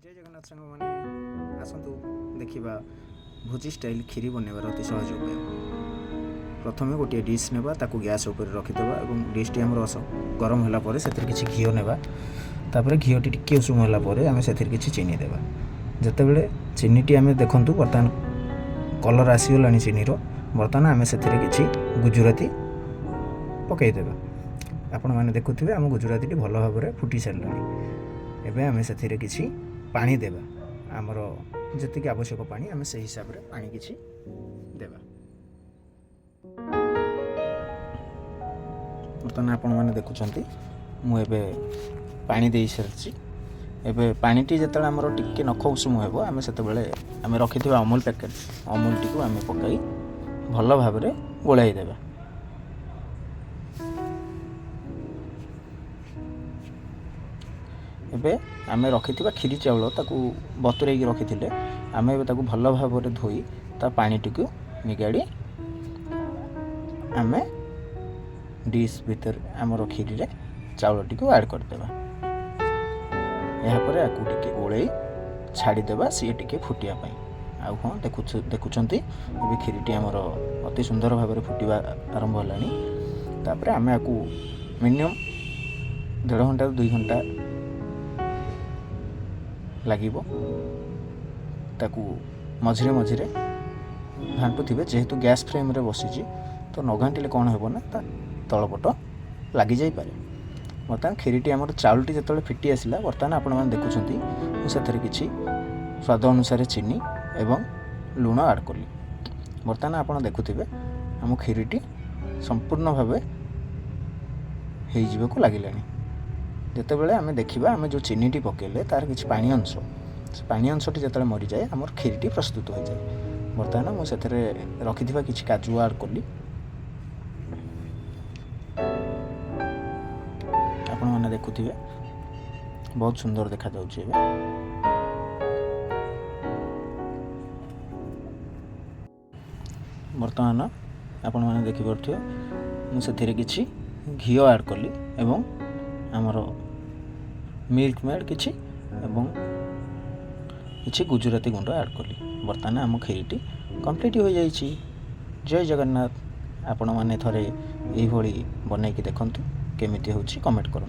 जय जगन्नाथ सांग मैंने आसतु देखा भोजी स्टाइल खीरी बनवार अति सहज उपाय। प्रथम गोटे डिश नेबा ताकू गैस उपर रखिदेवा और डिशटी आम गरम होगापर से किसी घी नेबा तापर घीटी टिके उषुम होगापर आम से किसी चीनी देवा। जितेबले चीनीटी आम देखूँ बर्तमान कलर आसीगला चीनीर बर्तमान आम से किसी गुजराती पकईदेवा। आपण मैंने देखुवे आम गुजराती भल भाव में फुटी सारे एवं आम से किसी पानी देवा। आमर जी आवश्यक पानी आम से हिसाब से पानी किसी देवा। बर्तमान आपण मैंने देखुं मुझे पानी दे सारी एवं पानीटी जो आमर टिके नख उषुम हो आम से आम रखि अमूल पैकेट अमूल टी आम पकई भल भाव में गोलाई देवा। एबे आम रखि खीरी चाउल ताकू बतुरई रखी आम ए भल भाव में धोई ता पानीटी को निगाड़ी आम डिश भितर आमर खीरी रे चाउलटी को ऐड करदेवा। यापर आपको टिके गोलई छाड़ीदेवा सी टिके फुटियापाई। आउ हाँ देखुंत ये खीरीटी आमर अति सुंदर भाव में फुटवा आरंभ है। आम आपको मिनिमम 1.5 घंटा 2 घंटा लगे ताकू मझिरे मझिरे घाटुवे जेहेतु गैस फ्लेम रे बसी तो न घाटिले कौन हो ना तलपट लग जापे। बर्तमान खीरीटी आम चाउलटी जो फिटी आसला बर्तमान आपण मैंने देखुं से किसी स्वाद अनुसार चीनी एवं लुण ऐड कली। बर्तमान आपण देखुवे आम खीरीटी संपूर्ण भाव हो लगे। जितेबाला आम देखा आम जो चीनीटी पकेले तार किसी पानी अंश पानी अंशटी जो मरी जाए आम खीरीटी प्रस्तुत हो जाए। बर्तमान मुझे रखि किसी काजू ऐड कली। आपण मैंने देखुवे बहुत सुंदर देखा जाउछि। बर्तमान आपण मैंने देखिपे मुझे किसी घी ऐड कली एवं आमर मिल्क मेड किसी एवं किसी गुजराती गुंड ऐड कली। बर्तमान आम खीरीटी कंप्लीट हो जाइए। जय जगन्नाथ। आपण मैंने थरे यही बनईकी देखंतु केमिति होछि कमेंट करंतु।